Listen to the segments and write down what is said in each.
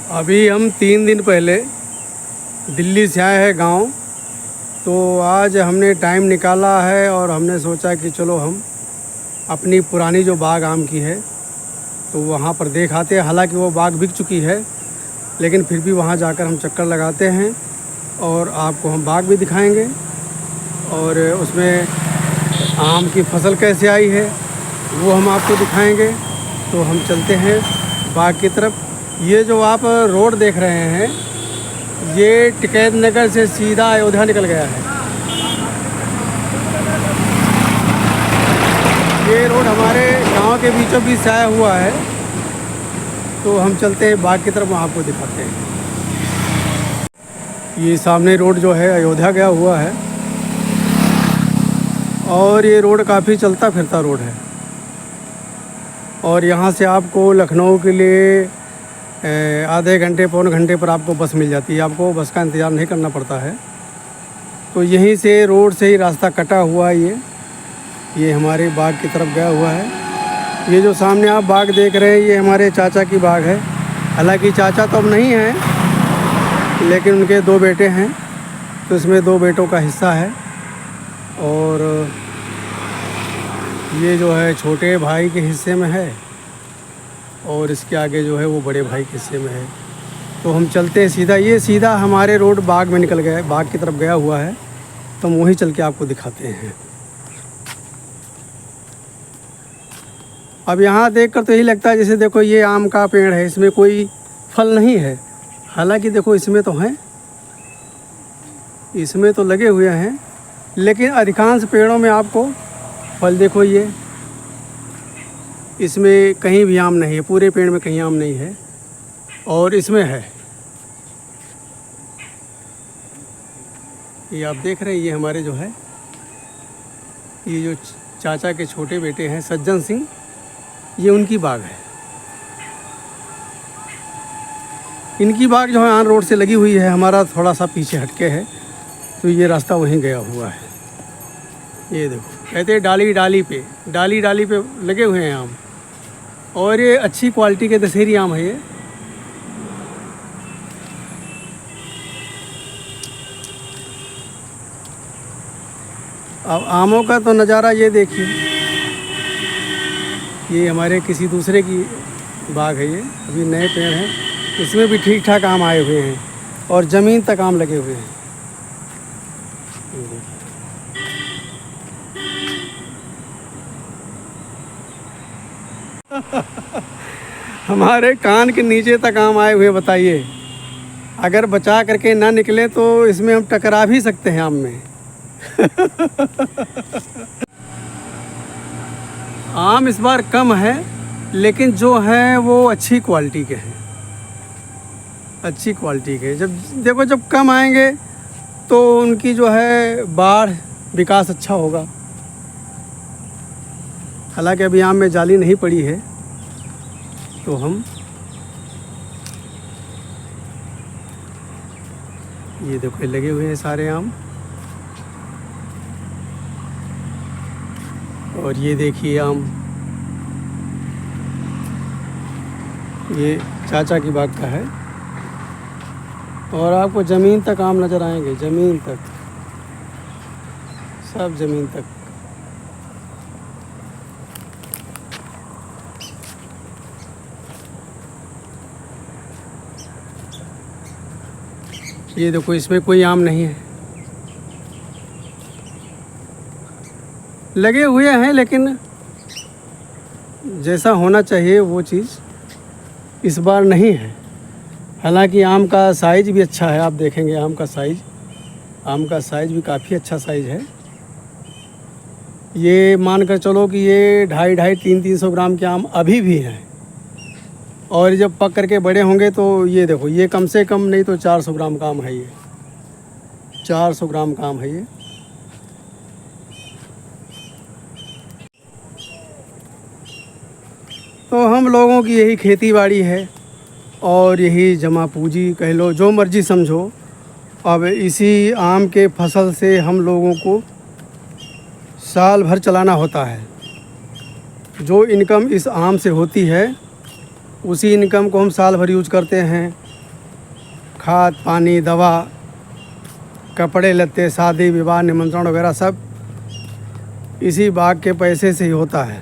अभी हम 3 दिन पहले दिल्ली से आए हैं गांव। तो आज हमने टाइम निकाला है और हमने सोचा कि चलो हम अपनी पुरानी जो बाग आम की है तो वहाँ पर देख आते हैं। हालांकि वो बाग बिक चुकी है, लेकिन फिर भी वहाँ जाकर हम चक्कर लगाते हैं और आपको हम बाग भी दिखाएंगे और उसमें आम की फसल कैसे आई है वो हम आपको दिखाएंगे। तो हम चलते हैं बाग की तरफ। ये जो आप रोड देख रहे हैं ये टिकैत नगर से सीधा अयोध्या निकल गया है। ये रोड हमारे गांव के बीचों बीच से आया हुआ है। तो हम चलते हैं बाग की तरफ, वहाँ आपको दिखाते हैं। ये सामने रोड जो है अयोध्या गया हुआ है और ये रोड काफ़ी चलता फिरता रोड है। और यहाँ से आपको लखनऊ के लिए आधे घंटे पौन घंटे पर आपको बस मिल जाती है। आपको बस का इंतज़ार नहीं करना पड़ता है। तो यहीं से रोड से ही रास्ता कटा हुआ है। ये हमारे बाग की तरफ गया हुआ है। ये जो सामने आप बाग देख रहे हैं ये हमारे चाचा की बाग है। हालांकि चाचा तो अब नहीं हैं, लेकिन उनके 2 बेटे हैं। तो इसमें 2 बेटों का हिस्सा है और ये जो है छोटे भाई के हिस्से में है और इसके आगे जो है वो बड़े भाई के हिस्से में है। तो हम चलते हैं सीधा। ये सीधा हमारे रोड बाग में निकल गया है, बाग की तरफ गया हुआ है। तो हम वहीं चल के आपको दिखाते हैं। अब यहाँ देखकर तो यही लगता है जैसे देखो ये आम का पेड़ है, इसमें कोई फल नहीं है। हालांकि देखो इसमें तो हैं, इसमें तो लगे हुए हैं, लेकिन अधिकांश पेड़ों में आपको फल देखो ये इसमें कहीं भी आम नहीं है। पूरे पेड़ में कहीं आम नहीं है और इसमें है। ये आप देख रहे हैं ये हमारे जो है ये जो चाचा के छोटे बेटे हैं सज्जन सिंह, ये उनकी बाग है। इनकी बाग जो है आन रोड से लगी हुई है, हमारा थोड़ा सा पीछे हटके है। तो ये रास्ता वहीं गया हुआ है। ये देखो कहते हैं डाली डाली पे लगे हुए हैं आम। और ये अच्छी क्वालिटी के दशहरी आम है ये। अब आमों का तो नज़ारा ये देखिए। ये हमारे किसी दूसरे की बाग है। ये अभी नए पेड़ हैं, इसमें भी ठीक ठाक आम आए हुए हैं और ज़मीन तक आम लगे हुए हैं। हमारे कान के नीचे तक आम आए हुए। बताइए अगर बचा करके ना निकले तो इसमें हम टकरा भी सकते हैं आम में। आम इस बार कम है, लेकिन जो है वो अच्छी क्वालिटी के हैं, अच्छी क्वालिटी के। जब देखो जब कम आएंगे तो उनकी जो है बाढ़ विकास अच्छा होगा। हालांकि अभी आम में जाली नहीं पड़ी है। तो हम ये देखो लगे हुए हैं सारे आम। और ये देखिए आम, ये चाचा की बाग का है। और आपको ज़मीन तक आम नज़र आएंगे, ज़मीन तक, सब ज़मीन तक। ये देखो इसमें कोई आम नहीं है, लगे हुए हैं, लेकिन जैसा होना चाहिए वो चीज़ इस बार नहीं है। हालांकि आम का साइज़ भी अच्छा है। आप देखेंगे आम का साइज़ भी काफ़ी अच्छा साइज़ है। ये मानकर चलो कि ये 250-300 ग्राम के आम अभी भी हैं। और जब पक करके बड़े होंगे तो ये देखो ये कम से कम नहीं तो 400 ग्राम का आम है। ये 400 ग्राम का आम है ये। तो हम लोगों की यही खेती बाड़ी है और यही जमा पूंजी कह लो, जो मर्जी समझो। अब इसी आम के फसल से हम लोगों को साल भर चलाना होता है। जो इनकम इस आम से होती है उसी इनकम को हम साल भर यूज करते हैं। खाद पानी दवा कपड़े लत्ते शादी विवाह निमंत्रण वगैरह सब इसी बाग के पैसे से ही होता है।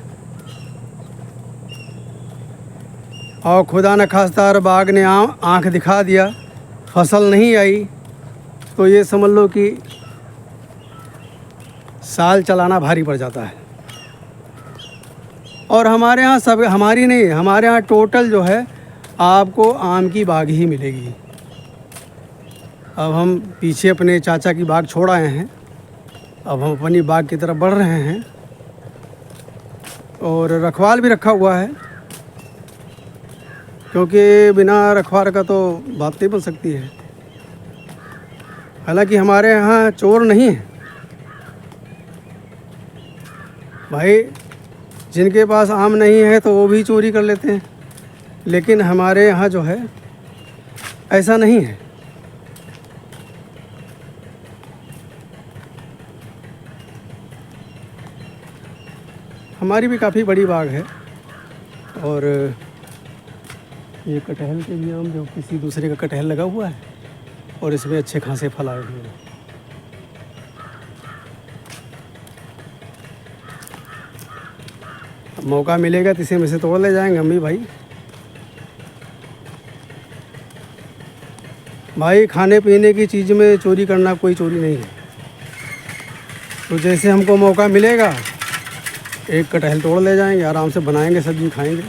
और खुदा न खास्ता अगर बाग ने आँख दिखा दिया, फसल नहीं आई, तो ये समझ लो कि साल चलाना भारी पड़ जाता है। और हमारे यहाँ सब, हमारी नहीं, हमारे यहाँ टोटल जो है आपको आम की बाग ही मिलेगी। अब हम पीछे अपने चाचा की बाग छोड़ आए हैं, अब हम अपनी बाग की तरफ बढ़ रहे हैं। और रखवाल भी रखा हुआ है, क्योंकि बिना रखवाल का तो बात नहीं बन सकती है। हालांकि हमारे यहाँ चोर नहीं है भाई, जिनके पास आम नहीं है तो वो भी चोरी कर लेते हैं, लेकिन हमारे यहाँ जो है ऐसा नहीं है। हमारी भी काफ़ी बड़ी बाग है। और ये कटहल के भी आम, जो किसी दूसरे का कटहल लगा हुआ है और इसमें अच्छे खासे फल आए हुए हैं। मौका मिलेगा तो इसी में से तोड़ ले जाएंगे हम भी भाई। भाई खाने पीने की चीज़ में चोरी करना कोई चोरी नहीं है। तो जैसे हमको मौका मिलेगा एक कटहल तोड़ ले जाएंगे, आराम से बनाएंगे, सब्जी खाएंगे।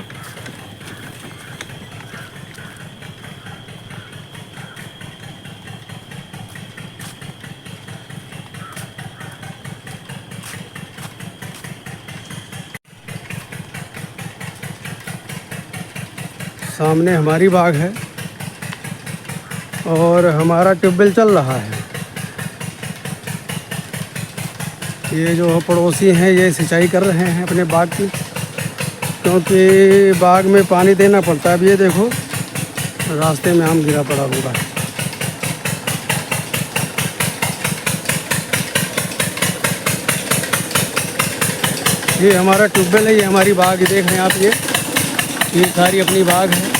सामने हमारी बाग है और हमारा ट्यूबवेल चल रहा है। ये जो पड़ोसी हैं ये सिंचाई कर रहे हैं अपने बाग की, क्योंकि बाग में पानी देना पड़ता है। अब ये देखो रास्ते में आम गिरा पड़ा होगा। ये हमारा ट्यूबवेल है, ये हमारी बाग देख रहे हैं आप। ये सारी अपनी बाग है।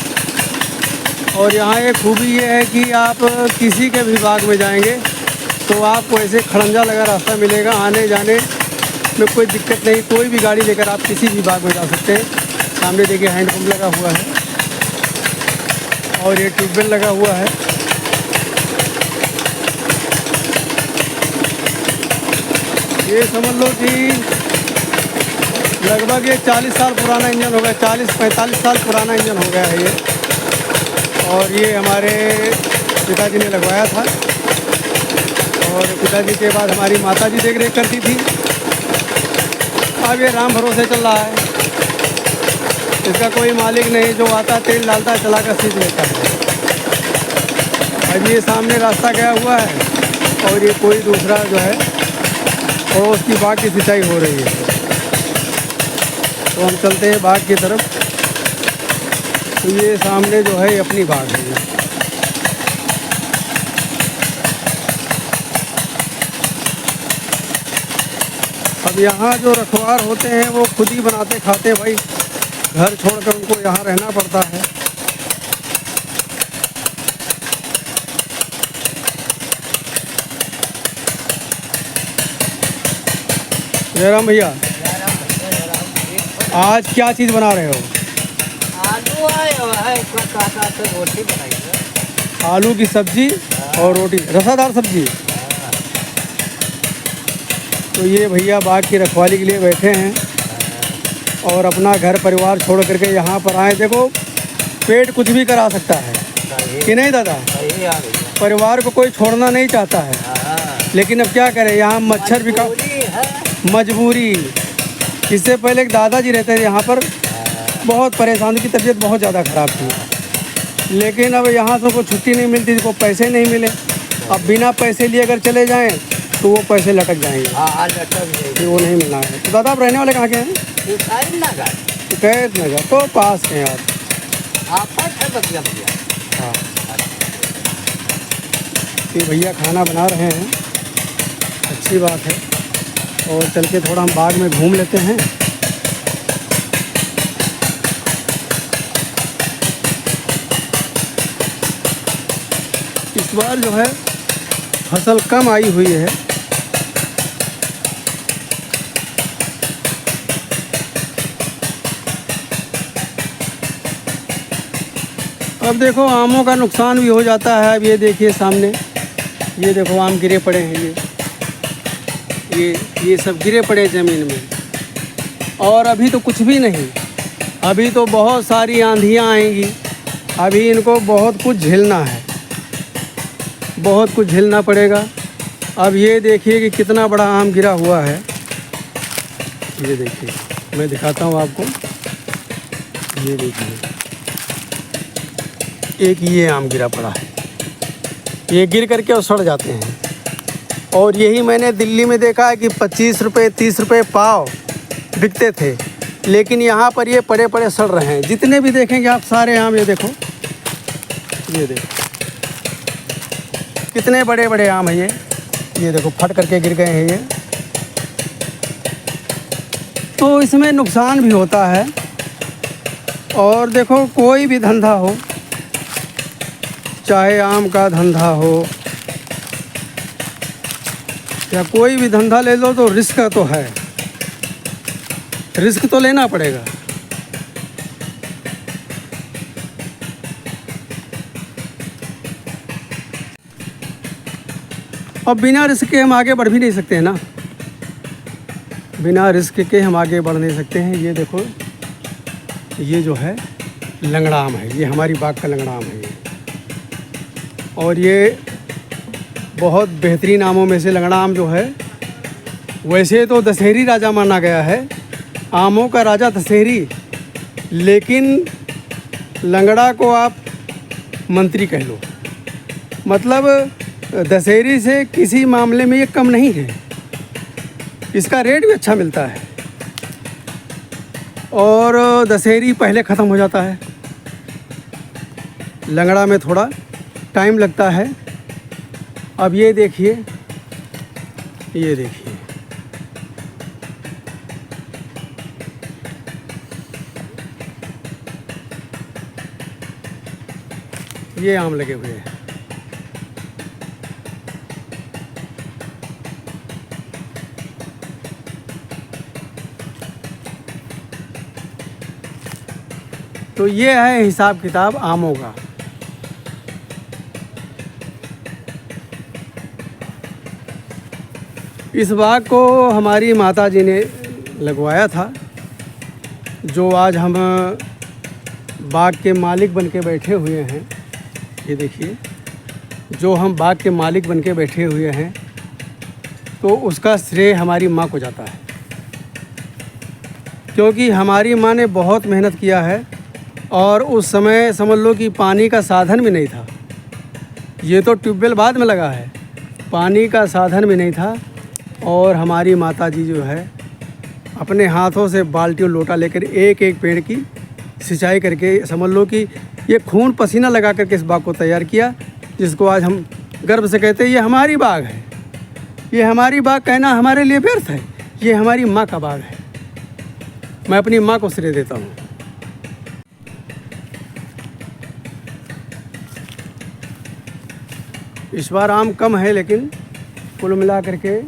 और यहाँ एक खूबी ये है कि आप किसी के भी बाग में जाएंगे तो आपको ऐसे खड़ंजा लगा रास्ता मिलेगा, आने जाने में कोई दिक्कत नहीं। कोई भी गाड़ी लेकर आप किसी भी बाग में जा सकते हैं। सामने देखिए हैंडपम्प लगा हुआ है और ये ट्यूबवेल लगा हुआ है। ये समझ लो कि लगभग ये 40 साल पुराना इंजन हो गया, 40-45 साल पुराना इंजन हो गया है ये। और ये हमारे पिताजी ने लगवाया था और पिताजी के बाद हमारी माता जी देख रेख करती थी। अब ये राम भरोसे चल रहा है, इसका कोई मालिक नहीं, जो आता तेल डालता चला कर सीख लेता है। अब ये सामने रास्ता गया हुआ है और ये कोई दूसरा जो है और उसकी बाग की सिंचाई हो रही है। तो हम चलते हैं बाग की तरफ। तो ये सामने जो है अपनी बाग है। अब यहाँ जो रखवार होते हैं वो खुद ही बनाते खाते भाई, घर छोड़कर उनको यहाँ रहना पड़ता है। जयराम भैया, आज क्या चीज़ बना रहे हो? आलू है तो रोटी बनाई है। आलू की सब्जी और रोटी, रसादार सब्जी। तो ये भैया बाग की रखवाली के लिए बैठे हैं और अपना घर परिवार छोड़ करके यहाँ पर आए। देखो पेट कुछ भी करा सकता है कि नहीं दादा? परिवार को कोई छोड़ना नहीं चाहता है, लेकिन अब क्या करें, यहाँ मच्छर भी का मजबूरी। इससे पहले एक दादाजी रहते थे यहाँ पर, बहुत परेशान की तबीयत बहुत ज़्यादा ख़राब थी, लेकिन अब यहाँ से उनको छुट्टी नहीं मिलती, उनको पैसे नहीं मिले। अब बिना पैसे लिए अगर चले जाएं तो वो पैसे लटक जाएंगे। फिर वो नहीं मिलना है। तो दादा आप रहने वाले कहाँ के हैं? कैद नगर। तो पास के आप? हाँ। तो भैया खाना बना रहे हैं, अच्छी बात है। और चल के थोड़ा हम बाग में घूम लेते हैं। इस बार जो है फसल कम आई हुई है। अब देखो आमों का नुकसान भी हो जाता है। अब ये देखिए सामने, ये देखो आम गिरे पड़े हैं। ये सब गिरे पड़े ज़मीन में। और अभी तो कुछ भी नहीं, अभी तो बहुत सारी आंधियाँ आएंगी। अभी इनको बहुत कुछ झेलना है, बहुत कुछ झेलना पड़ेगा। अब ये देखिए कि कितना बड़ा आम गिरा हुआ है। ये देखिए, मैं दिखाता हूँ आपको। ये देखिए, एक ये आम गिरा पड़ा है। ये गिर करके और सड़ जाते हैं। और यही मैंने दिल्ली में देखा है कि 25 रुपये 30 रुपये पाव बिकते थे, लेकिन यहाँ पर ये पड़े पड़े सड़ रहे हैं। जितने भी देखेंगे आप सारे आम, ये देखो, ये देखो कितने बड़े बड़े आम हैं ये देखो फट करके गिर गए हैं ये। तो इसमें नुकसान भी होता है। और देखो कोई भी धंधा हो, चाहे आम का धंधा हो या कोई भी धंधा ले लो, तो रिस्क तो है, रिस्क तो लेना पड़ेगा। और बिना रिस्क के हम आगे बढ़ भी नहीं सकते हैं ना, बिना रिस्क के हम आगे बढ़ नहीं सकते हैं। ये देखो, ये जो है लंगड़ा आम है, ये हमारी बाग का लंगड़ा आम है ये। और ये बहुत बेहतरीन आमों में से लंगड़ा आम जो है, वैसे तो दशहरी राजा माना गया है, आमों का राजा दशहरी, लेकिन लंगड़ा को आप मंत्री कह लो। मतलब दशहरी से किसी मामले में ये कम नहीं है, इसका रेट भी अच्छा मिलता है। और दशहरी पहले ख़त्म हो जाता है, लंगड़ा में थोड़ा टाइम लगता है। अब ये देखिए, ये देखिए, ये आम लगे हुए हैं। तो ये है हिसाब किताब आमों का। इस बाग को हमारी माता जी ने लगवाया था। जो आज हम बाग के मालिक बन के बैठे हुए हैं, ये देखिए, जो हम बाग के मालिक बन के बैठे हुए हैं, तो उसका श्रेय हमारी माँ को जाता है। क्योंकि हमारी माँ ने बहुत मेहनत किया है। और उस समय समझ लो कि पानी का साधन भी नहीं था। ये तो ट्यूबवेल बाद में लगा है, पानी का साधन भी नहीं था। और हमारी माता जी जो है अपने हाथों से बाल्टी और लोटा लेकर एक एक पेड़ की सिंचाई करके, समझ लो कि ये खून पसीना लगा करके इस बाग को तैयार किया, जिसको आज हम गर्व से कहते हैं ये हमारी बाग है। ये हमारी बाग कहना हमारे लिए व्यर्थ है, ये हमारी माँ का बाग है। मैं अपनी माँ को श्रेय देता हूँ। इस बार आम कम है, लेकिन कुल मिला करके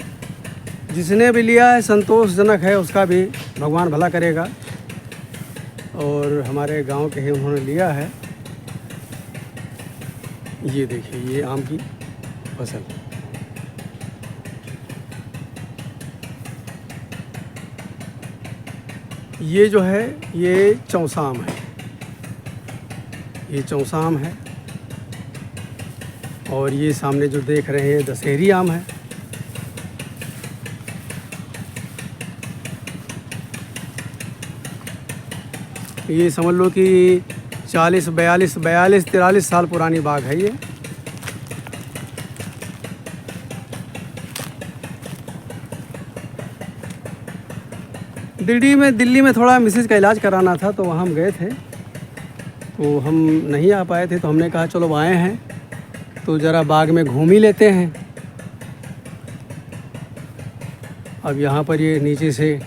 जिसने भी लिया है संतोषजनक है, उसका भी भगवान भला करेगा। और हमारे गांव के ही उन्होंने लिया है। ये देखिए, ये आम की फसल। ये जो है ये चौसा आम है, ये चौसा आम है। और ये सामने जो देख रहे हैं दशहरी आम है। ये समझ लो कि 40 42 43 साल पुरानी बाग है ये। दिल्ली में थोड़ा मिसेज का इलाज कराना था, तो वहाँ हम गए थे, तो हम नहीं आ पाए थे। तो हमने कहा चलो आए हैं तो ज़रा बाग में घूम ही लेते हैं। अब यहाँ पर ये नीचे से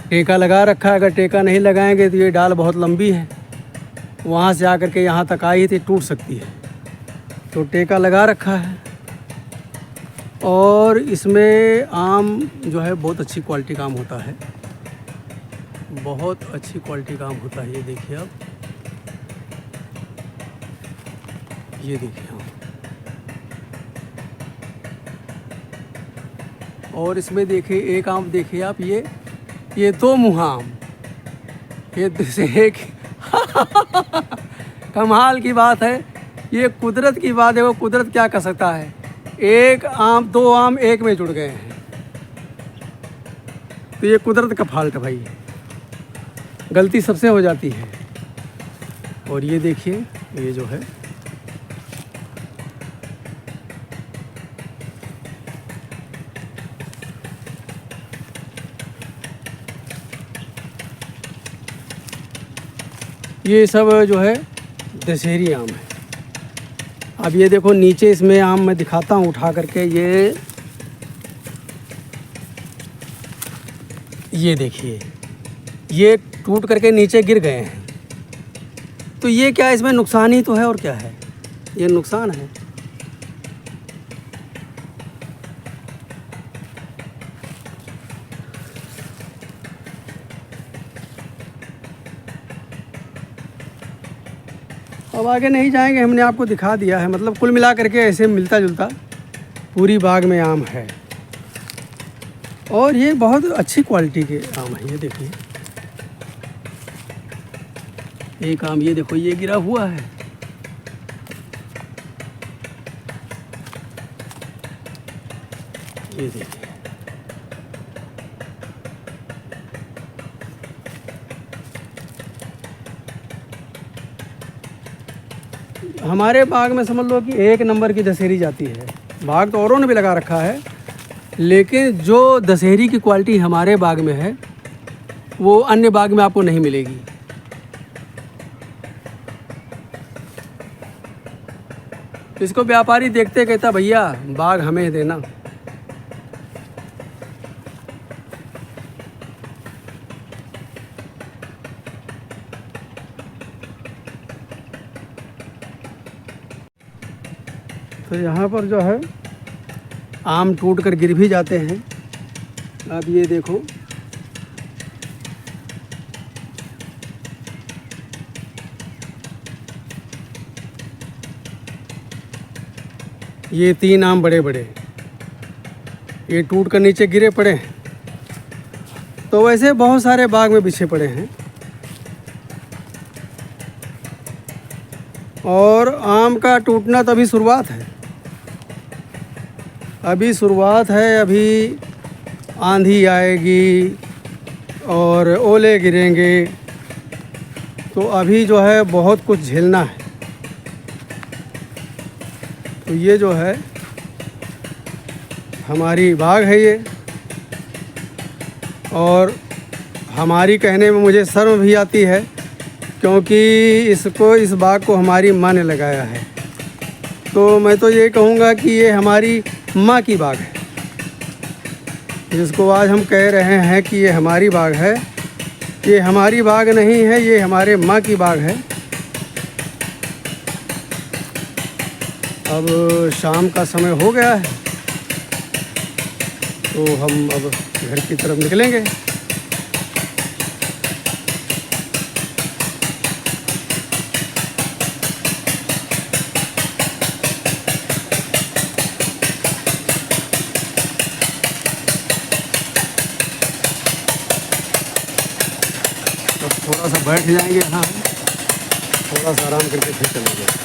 टेका लगा रखा है, अगर टेका नहीं लगाएंगे तो ये डाल बहुत लंबी है, वहाँ से आकर के यहाँ तक आई थी, टूट सकती है। तो टेका लगा रखा है। और इसमें आम जो है बहुत अच्छी क्वालिटी का आम होता है, बहुत अच्छी क्वालिटी का आम होता है। ये देखिए आप, ये देखिए आम। और इसमें देखिए एक आम देखिए आप, ये दो मुहा आम, ये से एक कमाल की बात है। ये कुदरत की बात है, वो कुदरत क्या कर सकता है। एक आम, दो आम एक में जुड़ गए हैं, तो ये कुदरत का फाल्ट है भाई, गलती सबसे हो जाती है। और ये देखिए, ये जो है ये सब जो है दशहरी आम है। अब ये देखो नीचे इसमें आम मैं दिखाता हूँ उठा करके, ये देखिए, ये टूट करके नीचे गिर गए हैं। तो ये क्या, इसमें नुकसान ही तो है, और क्या है, ये नुकसान है। अब आगे नहीं जाएंगे, हमने आपको दिखा दिया है। मतलब कुल मिला करके ऐसे मिलता जुलता पूरी बाग में आम है। और ये बहुत अच्छी क्वालिटी के आम है। ये देखिए एक आम, ये देखो ये गिरा हुआ है। ये देखिए, हमारे बाग में समझ लो कि एक नंबर की दशहरी जाती है। बाग तो औरों ने भी लगा रखा है, लेकिन जो दशहरी की क्वालिटी हमारे बाग में है वो अन्य बाग में आपको नहीं मिलेगी। इसको व्यापारी देखते कहता भैया बाग हमें देना। तो यहाँ पर जो है आम टूट कर गिर भी जाते हैं। अब ये देखो, ये 3 आम बड़े बड़े ये टूट कर नीचे गिरे पड़े हैं। तो वैसे बहुत सारे बाग में बिछे पड़े हैं। और आम का टूटना तो अभी शुरुआत है, अभी शुरुआत है। अभी आंधी आएगी और ओले गिरेंगे, तो अभी जो है बहुत कुछ झेलना है। तो ये जो है हमारी बाग है ये, और हमारी कहने में मुझे शर्म भी आती है, क्योंकि इस बाग को हमारी माँ ने लगाया है। तो मैं तो ये कहूँगा कि ये हमारी माँ की बाग है, जिसको आज हम कह रहे हैं कि ये हमारी बाग है। ये हमारी बाग नहीं है, ये हमारे माँ की बाग है। अब शाम का समय हो गया है, तो हम अब घर की तरफ निकलेंगे। अब थोड़ा सा बैठ जाएंगे यहाँ, थोड़ा सा आराम करके फिर चलेंगे।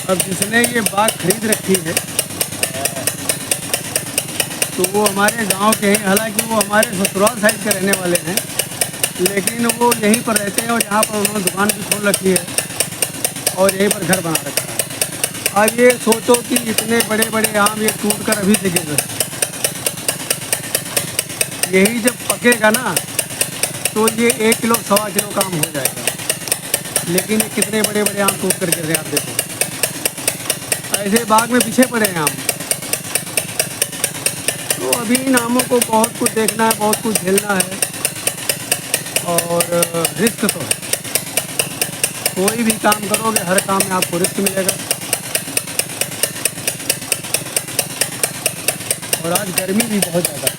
अब जिसने ये बाग खरीद रखी है तो वो हमारे गांव के हैं। हालांकि वो हमारे ससुराल साइड के रहने वाले हैं, लेकिन वो यहीं पर रहते हैं और यहाँ पर उन्होंने दुकान भी खोल रखी है और यहीं पर घर बना रखा है। अब ये सोचो कि इतने बड़े बड़े आम ये टूट कर अभी से गिर रहे हैं। यही जब पकेगा ना तो ये 1 किलो 1.25 किलो का आम हो जाएगा। लेकिन ये कितने बड़े बड़े आम टूट कर गिर रहे हैं, आप देखो। ऐसे बाग में पीछे पड़े हैं आम। तो अभी इन आमों को बहुत कुछ देखना है, बहुत कुछ झेलना है, और रिस्क तो है। कोई भी काम करोगे हर काम में आपको रिस्क मिलेगा। और आज गर्मी भी बहुत ज़्यादा है।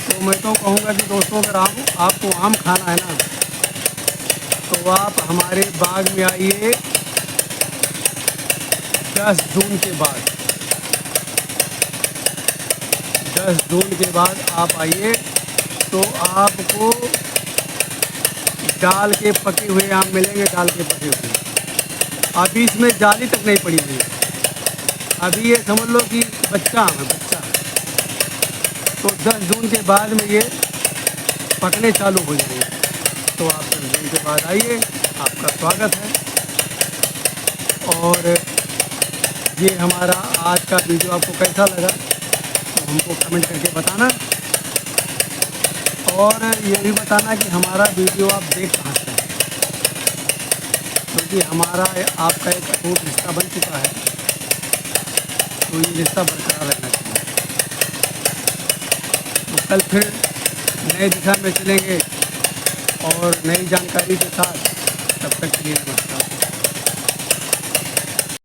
तो मैं तो कहूँगा कि दोस्तों, अगर आपको आम खाना है ना, तो आप हमारे बाग में आइए 10 जून के बाद। 10 जून के बाद आप आइए तो आपको डाल के पके हुए आम मिलेंगे, डाल के पके हुए। अभी इसमें जाली तक नहीं पड़ी हुई है। अभी ये समझ लो कि बच्चा आम है, बच्चा। तो 10 जून के बाद में ये पकने चालू हो जाएंगे। तो आप 10 जून के बाद आइए, आपका स्वागत है। और ये हमारा आज का वीडियो आपको कैसा लगा तो हमको कमेंट करके बताना। और ये भी बताना कि हमारा वीडियो आप देख कहाँ से हैं, क्योंकि हमारा आपका एक अटूट रिश्ता बन चुका है, तो ये रिश्ता बरकरार रहना चाहिए। तो कल फिर नए दिशा में चलेंगे और नई जानकारी के साथ। तब तक के लिए नमस्कार।